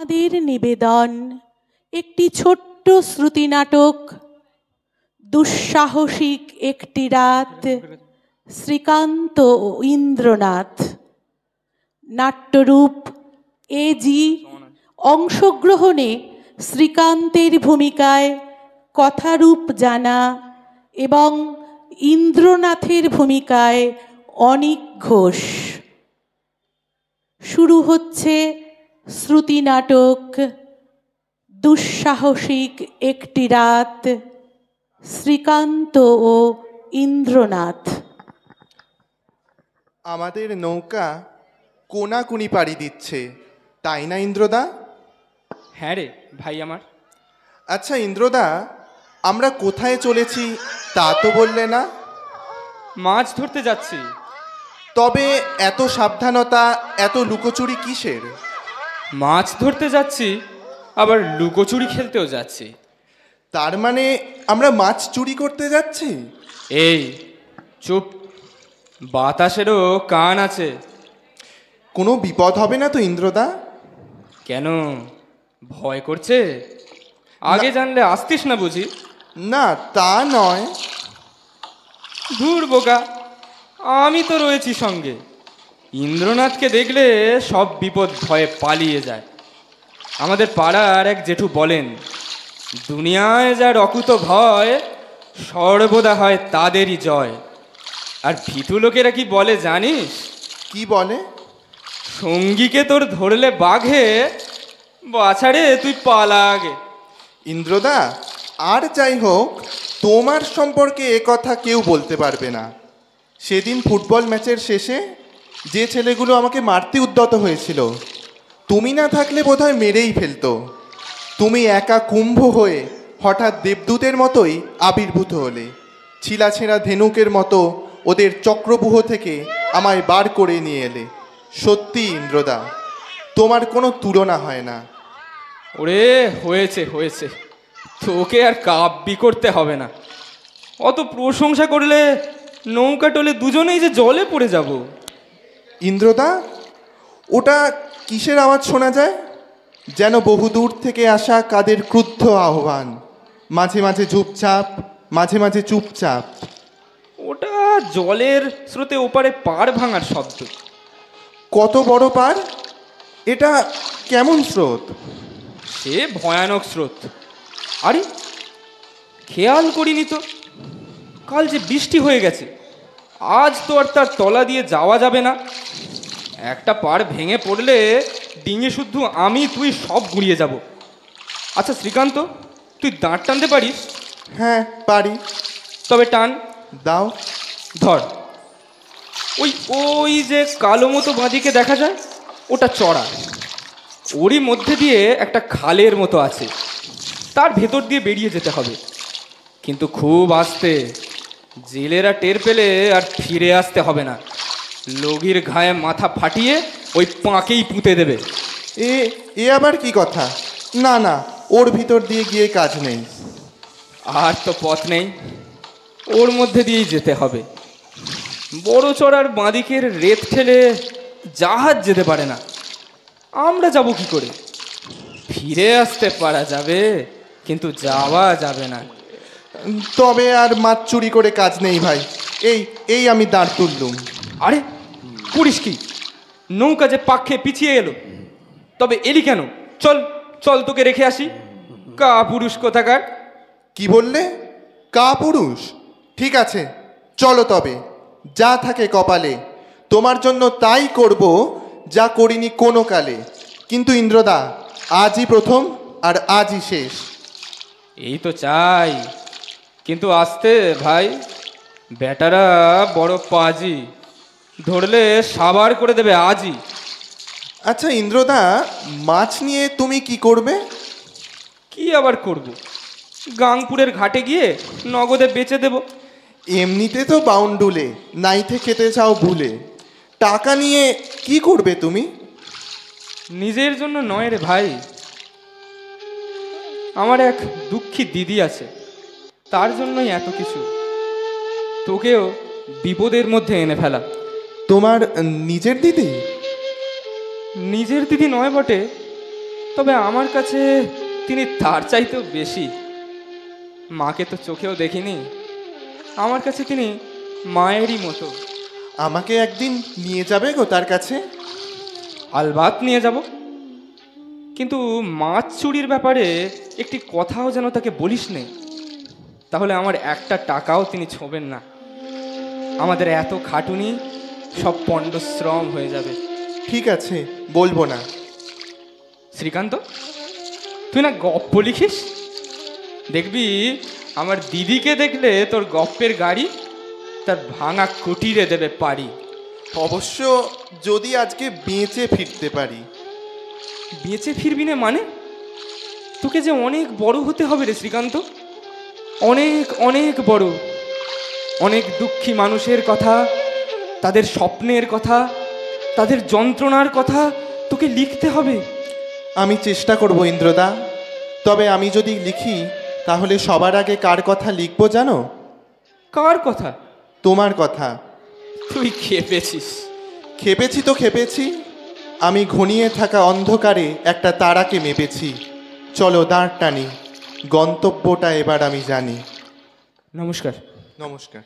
আমাদের নিবেদন একটি ছোট্ট শ্রুতি নাটক, দুঃসাহসিক একটি রাত, শ্রীকান্ত ও ইন্দ্রনাথ। নাট্যরূপ এজি। অংশগ্রহণে শ্রীকান্তের ভূমিকায় কথারূপ জানা এবং ইন্দ্রনাথের ভূমিকায় অনিক ঘোষ। শুরু হচ্ছে শ্রুতি নাটক দুঃসাহসিক একটি রাত, শ্রীকান্ত ও ইন্দ্রনাথ। আমাদের নৌকা কোনাকুনি পাড়ি দিচ্ছে, তাই না ইন্দ্রদা? হ্যাঁ রে ভাই আমার। আচ্ছা ইন্দ্রদা, আমরা কোথায় চলেছি তা তো বললে না? মাছ ধরতে যাচ্ছি। তবে এত সাবধানতা, এত লুকোচুরি কিসের? মাছ ধরতে যাচ্ছি, আবার লুকোচুরি খেলতেও যাচ্ছি। তার মানে আমরা মাছ চুরি করতে যাচ্ছি? এই চুপ, বাতাসেরও কান আছে। কোনো বিপদ হবে না তো ইন্দ্রদা? কেন, ভয় করছে? আগে জানলে আসতিস না বুঝি? না তা নয়। দূর বোকা, আমি তো রয়েছি সঙ্গে। ইন্দ্রনাথকে দেখলে সব বিপদ ভয়ে পালিয়ে যায়। আমাদের পাড়ার এক জেঠু বলেন, দুনিয়ায় যার অকুত ভয়, সর্বদা হয় তাদেরই জয়। আর ভীতু লোকেরা কি বলে জানিস? কি বলে? সঙ্গীকে তোর ধরলে বাঘে, বাছাড়ে তুই পালা আগে। ইন্দ্রদা, আর যাই হোক, তোমার সম্পর্কে এ কথা কেউ বলতে পারবে না। সেদিন ফুটবল ম্যাচের শেষে যে ছেলেগুলো আমাকে মারতে উদ্যত হয়েছিল, তুমি না থাকলে বোধহয় মেরেই ফেলতো। তুমি একা কুম্ভ হয়ে হঠাৎ দেবদূতের মতোই আবির্ভূত হলে। ছিলাছেঁড়া ধেনুকের মতো ওদের চক্রব্যূহ থেকে আমায় বার করে নিয়ে এলে। সত্যি ইন্দ্রদা, তোমার কোনো তুলনা হয় না। ওরে হয়েছে হয়েছে, তোকে আর কাব্যি করতে হবে না। অত প্রশংসা করলে নৌকা টলে দুজনেই যে জলে পড়ে যাব। ইন্দ্রদা, ওটা কিসের আওয়াজ শোনা যায়? যেন বহুদূর থেকে আসা কাদের ক্রুদ্ধ আহ্বান। মাঝে মাঝে ঝুপচাপ, মাঝে মাঝে চুপচাপ। ওটা জলের স্রোতে ওপারে পাড় ভাঙার শব্দ। কত বড় পার? এটা কেমন স্রোত? সে ভয়ানক স্রোত। আরে খেয়াল করিনি তো, কাল যে বৃষ্টি হয়ে গেছে, আজ তো আর তার তলা দিয়ে যাওয়া যাবে না। একটা পাড় ভেঙে পড়লে ডিঙে শুদ্ধ আমি তুই সব গুঁড়িয়ে যাব। আচ্ছা শ্রীকান্ত, তুই দাঁড় টানতে পারিস? হ্যাঁ পারি। তবে টান। দাও। ধর। ওই ওই যে কালো মতো বাঁদিকে দেখা যায়, ওটা চড়া। ওরই মধ্যে দিয়ে একটা খালের মতো আছে, তার ভেতর দিয়ে বেরিয়ে যেতে হবে। কিন্তু খুব আস্তে, জেলেরা টের পেলে আর ফিরে আসতে হবে না। লগির ঘায়ে মাথা ফাটিয়ে ওই পাঁকেই পুঁতে দেবে। এ আবার কি কথা? না না, ওর ভিতর দিয়ে গিয়ে কাজ নেই। আর তো পথ নেই, ওর মধ্যে দিয়েই যেতে হবে। বড় চড়ার বাঁদিকের রেত ঠেলে জাহাজ যেতে পারে না, আমরা যাব কি করে? ফিরে আসতে পারা যাবে, কিন্তু যাওয়া যাবে না। তবে আর মাছ চুরি করে কাজ নেই ভাই। এই এই আমি দাঁড় তুললুম। আরে করিস কি? নৌকা যে পাক খেয়ে পিছিয়ে এলো। তবে এলি কেন? চল চল, তোকে রেখে আসি। কা পুরুষ কোথাকার। কি বললে? কা পুরুষ? ঠিক আছে, চলো তবে। যা থাকে কপালে, তোমার জন্য তাই করব যা করিনি কোনো কালে। কিন্তু ইন্দ্রদা, আজই প্রথম আর আজই শেষ। এই তো চাই, কিন্তু আসতে ভাই, বেটারা বড় পাজি, ধরলে সাবার করে দেবে আজই। আচ্ছা ইন্দ্রদা, মাছ নিয়ে তুমি কি করবে? কি আবার করব? গাংপুরের ঘাটে গিয়ে নগদে বেচে দেব। এমনিতে তো বাউন্ডুলে নাইতে খেতে চাও ভুলে। টাকা নিয়ে কি করবে তুমি? নিজের জন্য নয় রে ভাই, আমার এক দুঃখী দিদি আছে, তার জন্যই এত কিছু। তোকেও বিপদের মধ্যে এনে ফেলা। তোমার নিজের দিদি? নিজের দিদি নয় বটে, তবে আমার কাছে তিনি তার চাইতেও বেশি। মাকে তো চোখেও দেখিনি, আমার কাছে তিনি মায়েরই মতো। আমাকে একদিন নিয়ে যাবে গো তার কাছে? আলবাত নিয়ে যাব, কিন্তু মাছ চুরির ব্যাপারে একটি কথাও যেন তাকে বলিস নে, তাহলে আমার একটা টাকাও তিনি ছোঁবেন না। আমাদের এত খাটুনি সব পণ্ডশ্রম হয়ে যাবে। ঠিক আছে, বলবো না। শ্রীকান্ত, তুই না গপ্প লিখিস? দেখবি আমার দিদিকে দেখলে তোর গপ্পের গাড়ি তার ভাঙা কুটিরে দেবে পারি। অবশ্য যদি আজকে বেঁচে ফিরতে পারি। বেঁচে ফিরবি না মানে? তোকে যে অনেক বড় হতে হবে রে শ্রীকান্ত, অনেক অনেক বড়। অনেক দুঃখী মানুষের কথা, তাদের স্বপ্নের কথা, তাদের যন্ত্রণার কথা তোকে লিখতে হবে। আমি চেষ্টা করব ইন্দ্রদা। তবে আমি যদি লিখি তাহলে সবার আগে কার কথা লিখবো জানো? কার কথা? তোমার কথা। তুই খেপেছিস। খেপেছি তো খেপেছি। আমি ঘনিয়ে থাকা অন্ধকারে একটা তারাকে মেপেছি। চলো দাঁড় টানি, গন্তব্যটা এবার আমি জানি। নমস্কার। নমস্কার।